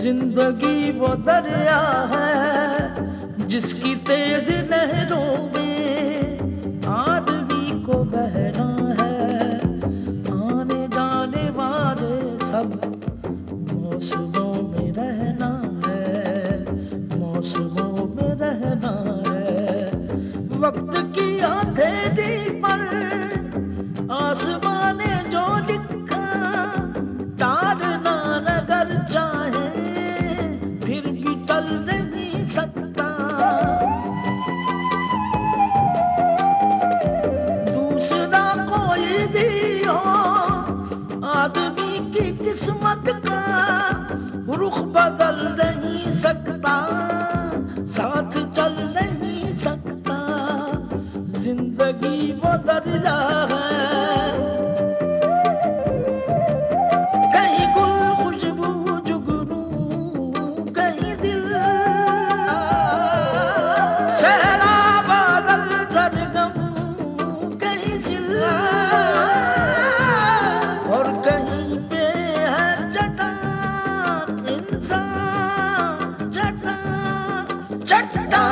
जिंदगी वो दरिया है जिसकी तेज लहरों में आदमी को बहना है। आने जाने वाले सब मौसमों में रहना है, मौसमों में रहना है। वक्त की अंधेरी पर आसमान ने जो लिखा टालना नगर चाहे फिर भी टल नहीं सकता। दूसरा कोई भी हो आदमी की किस्मत का रुख बदल नहीं सकता, साथ चल नहीं सकता। जिंदगी वो दरिया है, कहीं गुल खुशबू जुगनू, कहीं दिल सहरा बादल सरगम, कहीं सिला और कहीं पे है चट्टान इंसान, चट्टान चट्टान।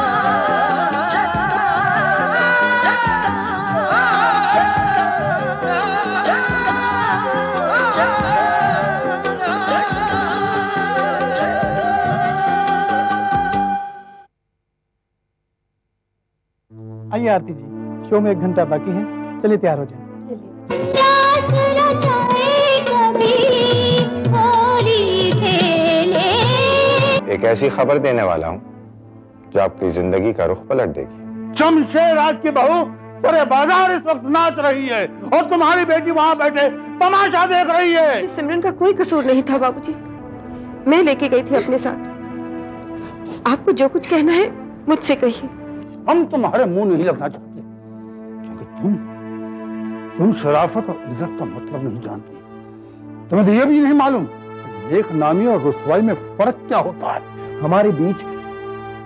आइए आरती जी, शो में 1 घंटा बाकी है, चलिए तैयार हो जाए। एक ऐसी खबर देने वाला हूँ जो आपकी जिंदगी का रुख पलट देगी। शमशेर राज की बहू पूरे बाजार इस वक्त नाच रही है और तुम्हारी बेटी वहाँ बैठे तमाशा देख रही है। सिमरन का कोई कसूर नहीं था बाबूजी, मैं लेके गई थी अपने साथ। आपको जो कुछ कहना है मुझसे कहिए। हम तुम्हारे मुंह नहीं लगना चाहते क्योंकि तुम शराफत और इज्जत का मतलब नहीं जानती। तुम्हें तो ये भी नहीं मालूम नेक नामी और रुसवाई में फर्क क्या होता है। हमारे बीच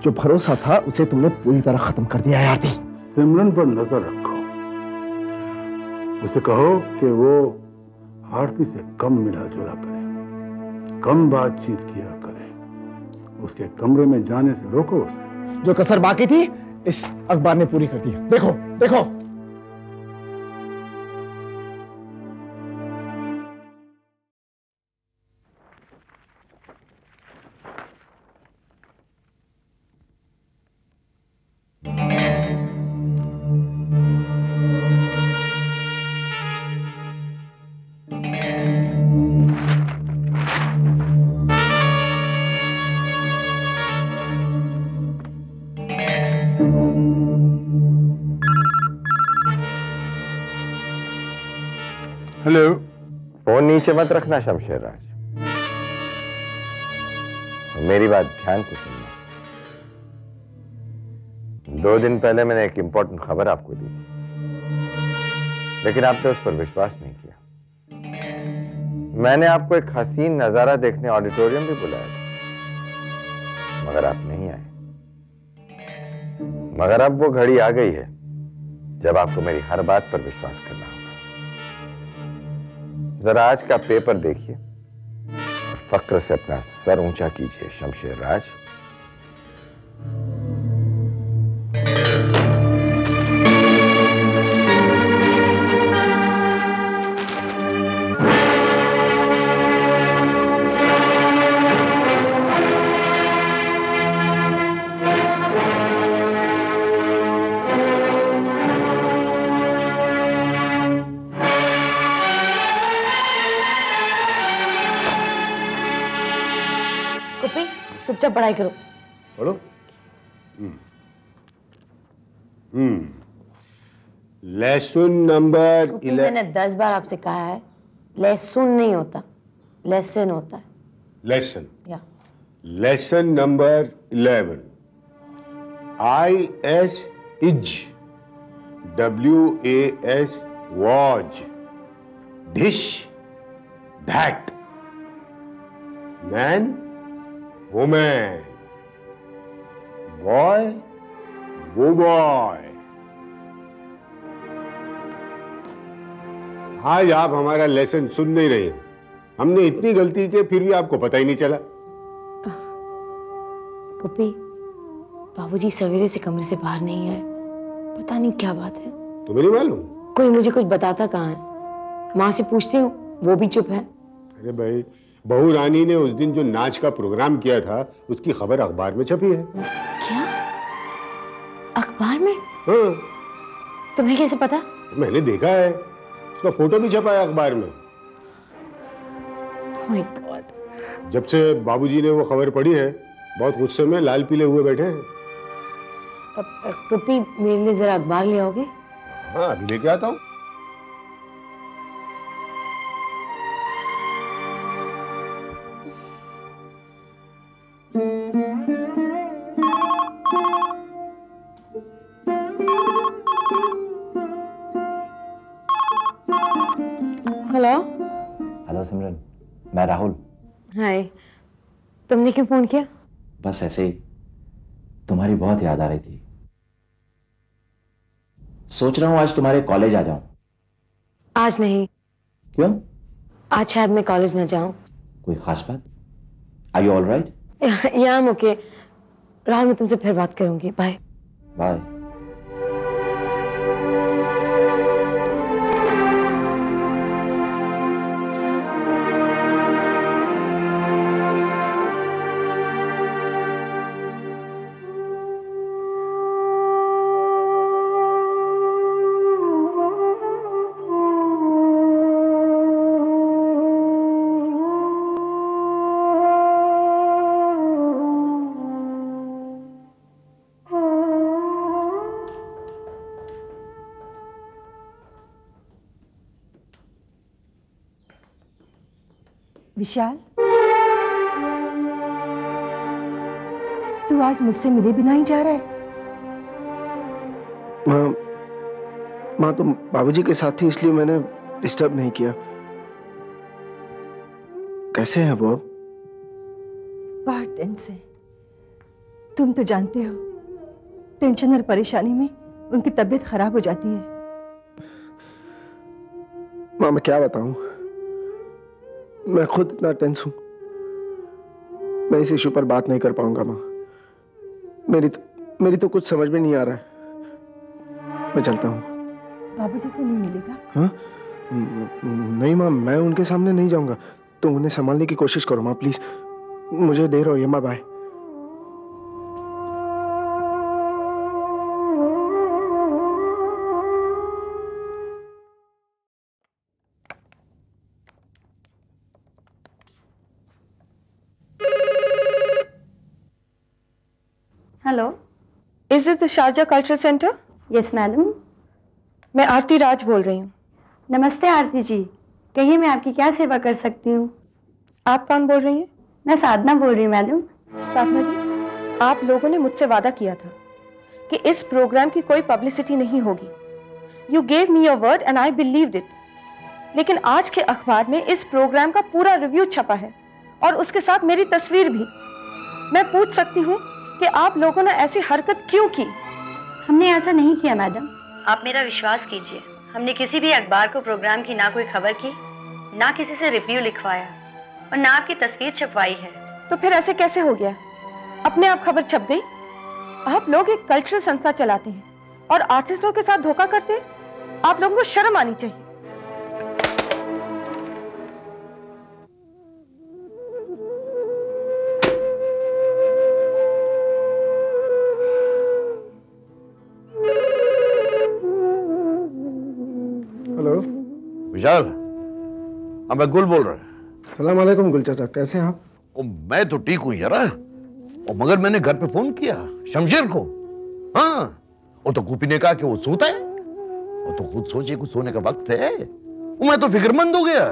जो भरोसा था उसे तुमने पूरी तरह खत्म कर दिया है आरती। सिमरन पर नजर रखो, उसे कहो कि वो आरती से कम मिला जुला करे, कम बातचीत किया करे, उसके कमरे में जाने से रोको उसे। जो कसर बाकी थी इस अखबार ने पूरी कर दी है। देखो देखो। हेलो। फोन नीचे मत रखना शमशेर राज, मेरी बात ध्यान से सुनना। 2 दिन पहले मैंने एक इंपॉर्टेंट खबर आपको दी थी, लेकिन आपने उस पर विश्वास नहीं किया। मैंने आपको एक हसीन नजारा देखने ऑडिटोरियम भी बुलाया था, मगर आप नहीं आए। मगर अब वो घड़ी आ गई है जब आपको मेरी हर बात पर विश्वास करना होगा। जरा आज का पेपर देखिए और फक्र से अपना सर ऊंचा कीजिए शमशेर राज। चुपचाप पढ़ाई करो। पढ़ो। Lesson number 11। मैंने 10 बार आपसे कहा है, लेसन नहीं होता, लेसन होता है। लेसन। या lesson number 11। IS is, WAS was, dish that, man woman, boy वो boy। आज आप हमारा लेसन सुन नहीं रहे हैं। हमने इतनी गलती की फिर भी आपको पता ही नहीं चला। गुप्पी, बाबूजी सवेरे से कमरे से बाहर नहीं आए, पता नहीं क्या बात है। तुम्हें नहीं मालूम? कोई मुझे कुछ बताता कहाँ है। माँ से पूछती हूँ, वो भी चुप है। अरे भाई, बहू रानी ने उस दिन जो नाच का प्रोग्राम किया था उसकी खबर अखबार में छपी है। क्या? अखबार में? हाँ। तुम्हें कैसे पता? मैंने देखा है, उसका फोटो भी छपा है अखबार में। Oh my God। जब से बाबूजी ने वो खबर पढ़ी है, बहुत गुस्से में लाल पीले हुए बैठे हैं। गुप्पी, मेरे लिए जरा अखबार ले आओगे? हाँ, अभी लेके आता हूँ। हेलो। हेलो सिमरन, मैं राहुल। हाय, तुमने क्यों फोन किया? बस ऐसे ही, तुम्हारी बहुत याद आ रही थी। सोच रहा हूं आज तुम्हारे कॉलेज आ जाऊं। आज नहीं। क्यों? आज शायद मैं कॉलेज न जाऊं। कोई खास बात? Are you all right? या ओके। राहुल, मैं तुमसे फिर बात करूंगी। Bye bye. विशाल, तू आज मुझसे मिले बिना ही जा रहा है? माँ तुम बाबूजी के साथ थी इसलिए मैंने डिस्टर्ब नहीं किया। कैसे हैं वो अब? बहुत टेंस है। तुम तो जानते हो, टेंशन और परेशानी में उनकी तबीयत खराब हो जाती है। माँ मैं क्या बताऊं, मैं खुद इतना टेंस हूं। मैं इस इशू पर बात नहीं कर पाऊंगा माँ। मेरी तो कुछ समझ में नहीं आ रहा है। मैं चलता हूँ। बाबूजी से नहीं मिलेगा? हाँ? नहीं माँ, मैं उनके सामने नहीं जाऊंगा। तुम उन्हें संभालने की कोशिश करो माँ, प्लीज। मुझे देर हो रही है माँ। Bye. Hello, is it the Sharjah cultural centre? Yes madam. मैं आरती राज बोल रही हूँ। नमस्ते आरती जी, कहिए मैं आपकी क्या सेवा कर सकती हूँ? आप कौन बोल रही हैं? मैं साधना बोल रही हूँ मैडम। साधना जी, आप लोगों ने मुझसे वादा किया था कि इस प्रोग्राम की कोई पब्लिसिटी नहीं होगी। You gave me your word and I believed it. लेकिन आज के अखबार में इस प्रोग्राम का पूरा रिव्यू छपा है और उसके साथ मेरी तस्वीर भी। मैं पूछ सकती हूँ कि आप लोगों ने ऐसी हरकत क्यों की? हमने ऐसा नहीं किया मैडम, आप मेरा विश्वास कीजिए। हमने किसी भी अखबार को प्रोग्राम की ना कोई खबर की, ना किसी से रिव्यू लिखवाया और ना आपकी तस्वीर छपवाई है। तो फिर ऐसे कैसे हो गया? अपने आप खबर छप गई? आप लोग एक कल्चरल संस्था चलाते हैं और आर्टिस्टों के साथ धोखा करते हैं। आप लोगों को शर्म आनी चाहिए। हेलो विशाल, अब मैं गुल बोल रहा हूँ। सलाम अलैकुम गुल चाचा, कैसे हैं आप? मैं तो ठीक हूँ यार। और मगर मैंने घर पे फोन किया शमशेर को। हाँ, वो तो कूपी ने कहा कि वो सोता है। वो तो खुद सोचिए कुछ सोने का वक्त है। मैं तो फिक्रमंद हो गया।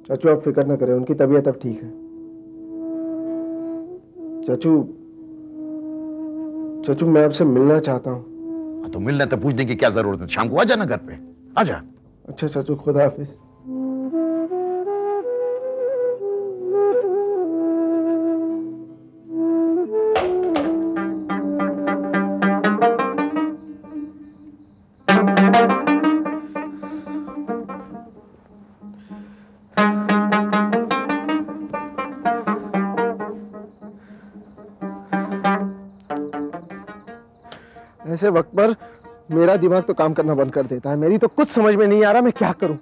चाचू आप फिक्र ना करें, उनकी तबीयत अब ठीक है। चाचू मैं आपसे मिलना चाहता हूँ। तो मिलने तो पूछने की क्या जरूरत है? शाम को आ जाना घर पे। आजा। अच्छा चाचू, खुदा हाफिज। ऐसे वक्त पर मेरा दिमाग तो काम करना बंद कर देता है। मेरी तो कुछ समझ में नहीं आ रहा मैं क्या करूं।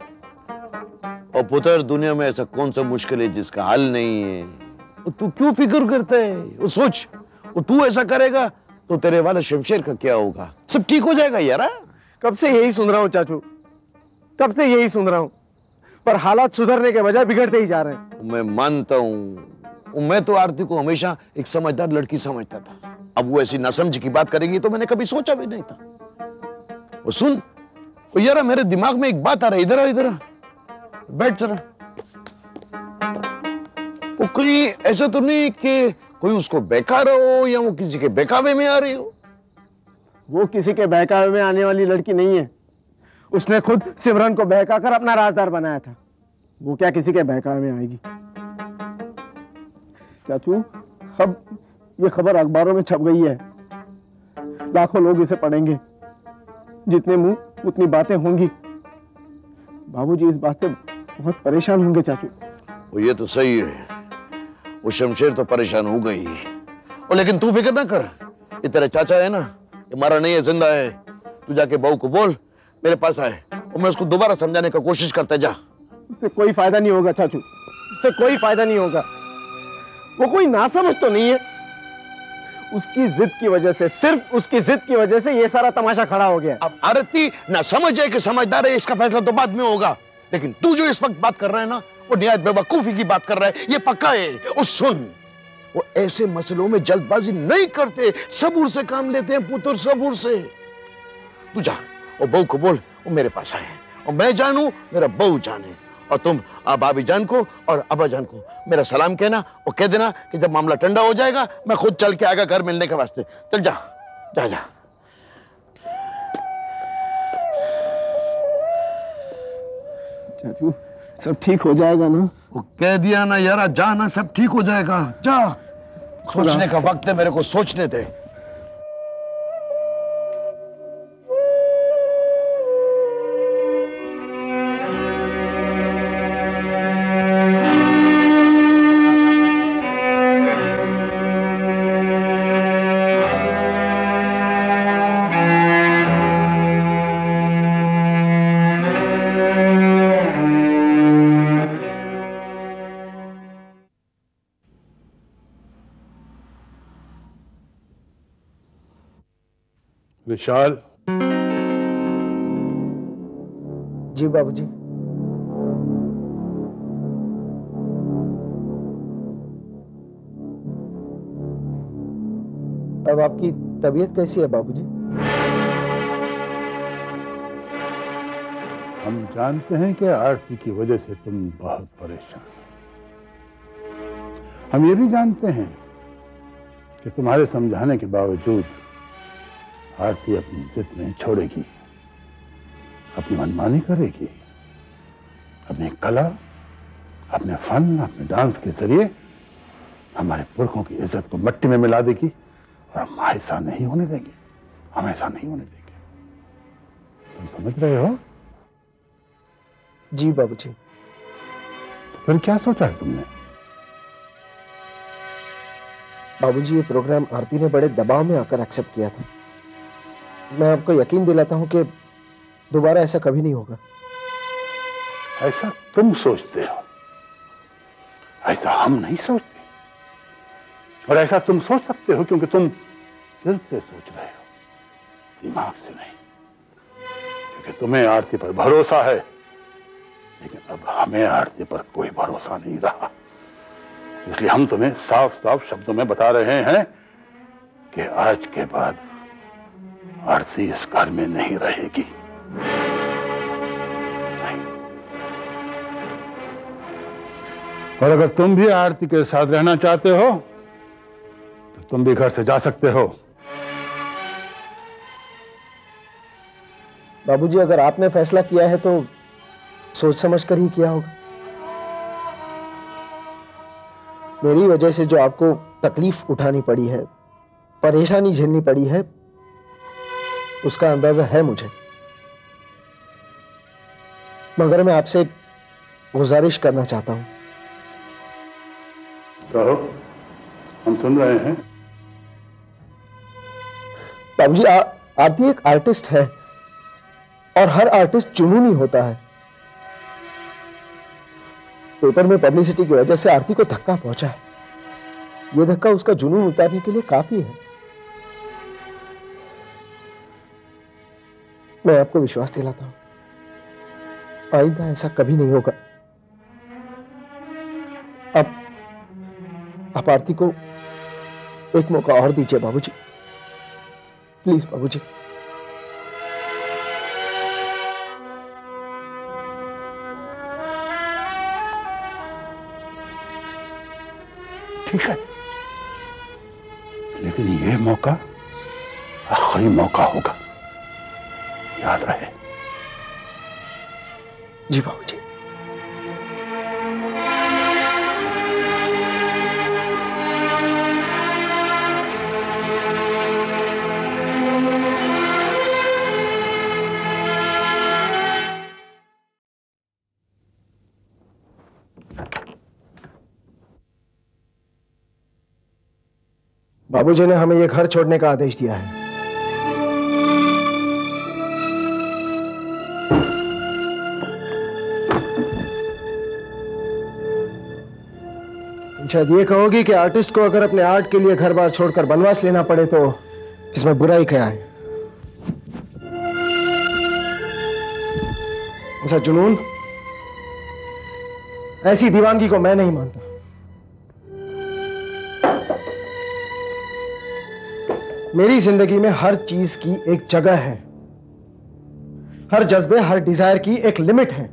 और पुत्र, दुनिया में ऐसा कौन सा मुश्किल है जिसका हल नहीं है? तू क्यों फिक्र करता है? वो सोच, वो तू ऐसा करेगा तो तेरे वाले शमशेर का क्या होगा? सब ठीक हो जाएगा यार। कब से यही सुन रहा हूँ चाचू, कब से यही सुन रहा हूँ, पर हालात सुधरने के बजाय बिगड़ते ही जा रहे हैं। मैं मानता हूँ, मैं तो आरती को हमेशा एक समझदार लड़की समझता था। अब वो ऐसी नासमझी की बात करेगी तो मैंने कभी सोचा भी नहीं था। वो सुन, वो यार मेरे दिमाग में एक बात आ रही, इधर आ, इधर आ, बैठ जरा। वो कहीं ऐसा तो नहीं कि कोई उसको बहका रहा हो या वो किसी के बहकावे में आ रही हो? वो किसी के बहकावे में आने वाली लड़की नहीं है। उसने खुद सिमरन को बहकाकर अपना राजदार बनाया था। वो क्या किसी के बहकावे में आएगी? चाचू, अब ये खबर अखबारों में छप गई है, लाखों लोग इसे पढ़ेंगे, जितने मुंह उतनी बातें होंगी। बाबूजी इस बात से बहुत परेशान होंगे चाचू। वो ये तो सही है, वो शमशेर तो परेशान हो गई। और लेकिन तू फिक्र ना कर, ये तेरा चाचा है ना, ये मारा नहीं है, जिंदा है। तू जाके बहू को बोल मेरे पास आए, और मैं उसको दोबारा समझाने का कोशिश करता जा। उससे कोई फायदा नहीं होगा चाचू, उससे कोई फायदा नहीं होगा। वो कोई नासमझ तो नहीं है। उसकी जिद की वजह से, सिर्फ उसकी जिद की वजह से ये सारा तमाशा खड़ा हो गया। अब आरती ना समझ है कि समझदार है, इसका फैसला तो बाद में होगा। लेकिन तू जो इस वक्त बात कर रहा है ना, वो निहायत बेवकूफी की बात कर रहा है, ये पक्का है। और सुन, वो ऐसे मसलों में जल्दबाजी नहीं करते, सबूर से काम लेते हैं पुत्र, सबूर से। तू जा और बहू को बोल वो मेरे पास आए, और मैं जानू मेरा बहू जाने। और तुम भाभी जान को और अब्बा जान को मेरा सलाम कहना, और कह देना कि जब मामला ठंडा हो जाएगा मैं खुद चल के आएगा घर मिलने के वास्ते। चल जा जा जा। चाचू, सब ठीक हो जाएगा ना? वो कह दिया ना यार, जा ना, सब ठीक हो जाएगा। जा, सोचने का वक्त है, मेरे को सोचने दे। विशाल। जी बाबूजी। अब आपकी तबीयत कैसी है बाबूजी? हम जानते हैं कि आरती की वजह से तुम बहुत परेशान हो। हम ये भी जानते हैं कि तुम्हारे समझाने के बावजूद आरती अपनी जिद नहीं छोड़ेगी, अपनी मनमानी करेगी, अपनी कला, अपने फन, अपने डांस के जरिए हमारे पुरखों की इज्जत को मिट्टी में मिला देगी। और हम ऐसा नहीं होने देंगे, हम ऐसा नहीं होने देंगे। तुम समझ रहे हो? जी बाबूजी। तो फिर क्या सोचा है तुमने? बाबूजी, ये प्रोग्राम आरती ने बड़े दबाव में आकर एक्सेप्ट किया था। मैं आपको यकीन दिलाता हूं कि दोबारा ऐसा कभी नहीं होगा। ऐसा तुम सोचते हो, ऐसा हम नहीं सोचते। और ऐसा तुम सोच सकते हो क्योंकि तुम दिल से सोच रहे हो, दिमाग से नहीं। क्योंकि तुम्हें आरती पर भरोसा है, लेकिन अब हमें आरती पर कोई भरोसा नहीं रहा। इसलिए हम तुम्हें साफ साफ शब्दों में बता रहे हैं कि आज के बाद आरती इस घर में नहीं रहेगी। नहीं। और अगर तुम भी आरती के साथ रहना चाहते हो तो तुम भी घर से जा सकते हो। बाबूजी, अगर आपने फैसला किया है तो सोच समझ कर ही किया होगा। मेरी वजह से जो आपको तकलीफ उठानी पड़ी है, परेशानी झेलनी पड़ी है, उसका अंदाजा है मुझे। मगर मैं आपसे एक गुजारिश करना चाहता हूं। कहो, हम सुन रहे हैं। बाबूजी, आरती एक आर्टिस्ट है और हर आर्टिस्ट जुनूनी होता है। पेपर में पब्लिसिटी की वजह से आरती को धक्का पहुंचा है। यह धक्का उसका जुनून उतारने के लिए काफी है। मैं आपको विश्वास दिलाता हूं, आइंदा ऐसा कभी नहीं होगा। आप आरती को एक मौका और दीजिए बाबूजी, प्लीज बाबूजी। ठीक है, लेकिन यह मौका आखिरी मौका होगा, याद रहे। जी बाबूजी। बाबूजी ने हमें यह घर छोड़ने का आदेश दिया है। शायद ये कहोगी कि आर्टिस्ट को अगर अपने आर्ट के लिए घर बार छोड़कर बनवास लेना पड़े तो इसमें बुराई क्या है? ऐसा जुनून, ऐसी दीवानगी को मैं नहीं मानता। मेरी जिंदगी में हर चीज की एक जगह है, हर जज्बे, हर डिजायर की एक लिमिट है।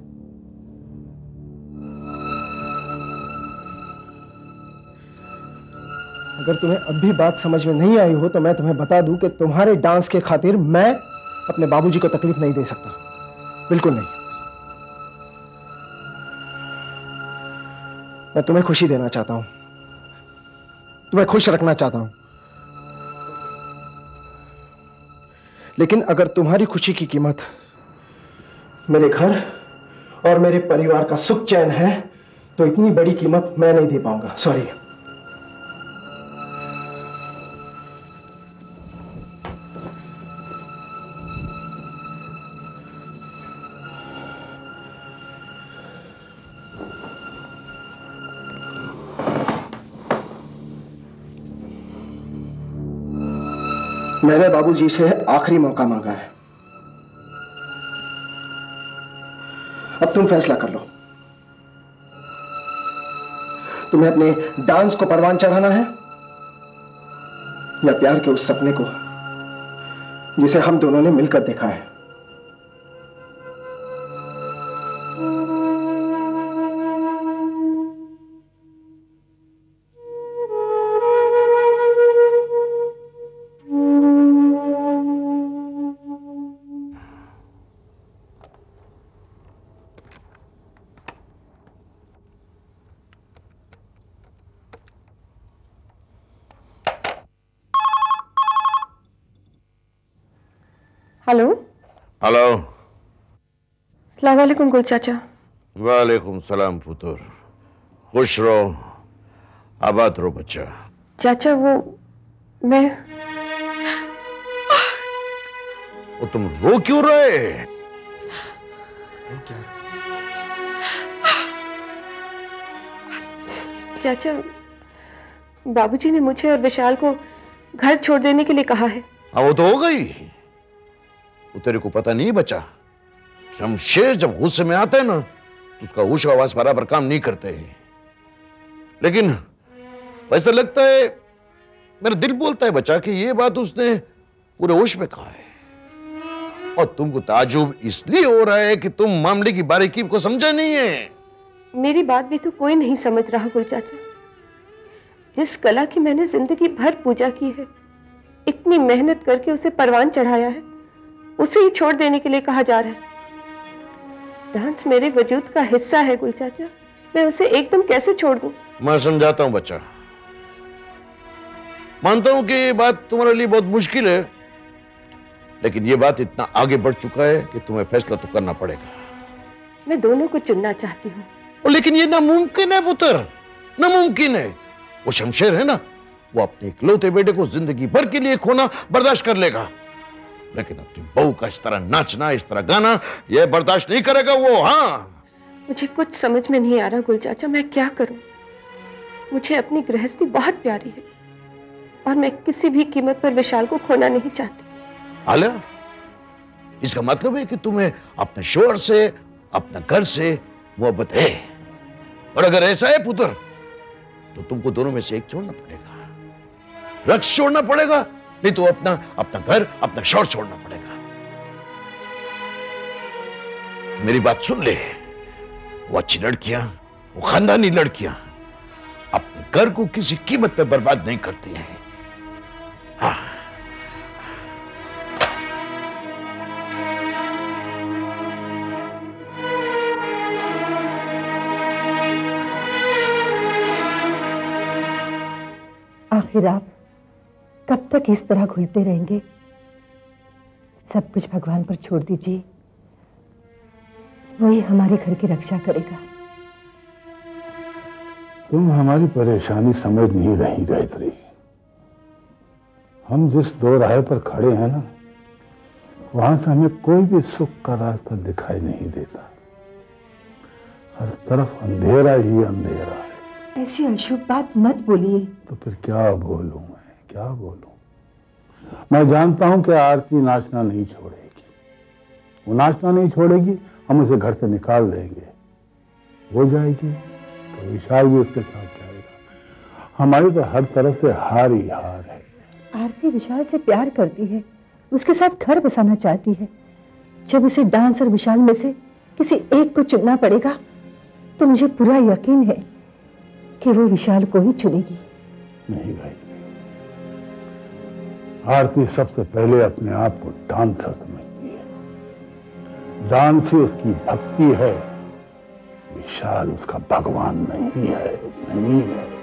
अगर तुम्हें अब भी बात समझ में नहीं आई हो तो मैं तुम्हें बता दूं कि तुम्हारे डांस के खातिर मैं अपने बाबूजी को तकलीफ नहीं दे सकता, बिल्कुल नहीं। मैं तुम्हें खुशी देना चाहता हूं, तुम्हें खुश रखना चाहता हूं, लेकिन अगर तुम्हारी खुशी की कीमत मेरे घर और मेरे परिवार का सुख चैन है तो इतनी बड़ी कीमत मैं नहीं दे पाऊंगा। सॉरी। मैंने बाबूजी से आखिरी मौका मांगा है, अब तुम फैसला कर लो। तुम्हें अपने डांस को परवान चढ़ाना है या प्यार के उस सपने को जिसे हम दोनों ने मिलकर देखा है। हेलो। हेलो। अस्सलाम वालेकुम गुल चाचा। वालेकुम सलाम पुत्र, खुश रहो, आबाद रहो बच्चा। चाचा वो तुम रो क्यों रहे? चाचा बाबूजी ने मुझे और विशाल को घर छोड़ देने के लिए कहा है। हाँ वो तो हो गई, वो तेरे को पता नहीं बचा, शमशेर जब गुस्से में आता है ना तो उसका होश आवाज बराबर काम नहीं करते हैं। लेकिन ऐसा लगता है, मेरा दिल बोलता है बच्चा कि ये बात उसने पूरे होश में कहा है, और तुमको ताजुब इसलिए हो रहा है कि तुम मामले की बारीकी को समझा नहीं है। मेरी बात भी तो कोई नहीं समझ रहा गुल चाचा। जिस कला की मैंने जिंदगी भर पूजा की है, इतनी मेहनत करके उसे परवान चढ़ाया है, उसे ही छोड़ देने के लिए कहा जा रहा है। डांस मेरे वजूद का हिस्सा है गुल चाचा, मैं उसे एकदम कैसे छोड़ दूं? मैं समझाता हूं बच्चा, मानता हूं कि ये बात तुम्हारे लिए बहुत मुश्किल है, लेकिन ये बात इतना आगे बढ़ चुका है कि तुम्हें फैसला तो करना पड़ेगा। मैं दोनों को चुनना चाहती हूँ। लेकिन ये नामुमकिन है पुत्र, नामुमकिन है। वो शमशेर है ना, वो अपने इकलौते बेटे को जिंदगी भर के लिए खोना बर्दाश्त कर लेगा, लेकिन अपनी बहू का इस तरह नाचना, इस तरह गाना, ये बर्दाश्त नहीं करेगा वो। हाँ, मुझे कुछ समझ में नहीं आ रहा गुल चाचा, मैं क्या करूं? मुझे अपनी गृहस्थी बहुत प्यारी है और मैं किसी भी कीमत पर विशाल को खोना नहीं चाहती। आलिया, इसका मतलब है कि तुम्हें अपने शोहर से, अपने घर से मोहब्बत है, और अगर ऐसा है पुत्र तो तुमको दोनों में से एक छोड़ना पड़ेगा। रक्स छोड़ना पड़ेगा, नहीं तो अपना घर, अपना शोहर छोड़ना पड़ेगा। मेरी बात सुन ले, वो अच्छी लड़कियां, वो खानदानी लड़कियां अपने घर को किसी कीमत पे बर्बाद नहीं करती हैं। हाँ, आखिर आप कब तक इस तरह घुलते रहेंगे? सब कुछ भगवान पर छोड़ दीजिए, वही हमारे घर की रक्षा करेगा। तुम हमारी परेशानी समझ नहीं रही गायत्री। हम जिस दो राह पर खड़े हैं ना, वहां से हमें कोई भी सुख का रास्ता दिखाई नहीं देता। हर तरफ अंधेरा ही अंधेरा है। ऐसी अशुभ बात मत बोलिए। तो फिर क्या बोलूं मैं, क्या बोलूं? मैं जानता हूं कि आरती नाचना नहीं छोड़ेगी। वो नाचना नहीं छोड़ेगी, हम उसे घर से निकाल देंगे। हो जाएगी तो विशाल भी उसके साथ जाएगा। हमारी तो हर तरफ से हार ही हार है। आरती विशाल से प्यार करती है, उसके साथ घर बसाना चाहती है। जब उसे डांस और विशाल में से किसी एक को चुनना पड़ेगा तो मुझे पूरा यकीन है कि वो विशाल को ही चुनेगी। नहीं गायत्री, आरती सबसे पहले अपने आप को डांसर समझती है। डांस ही उसकी भक्ति है। विशाल उसका भगवान नहीं है, नहीं है।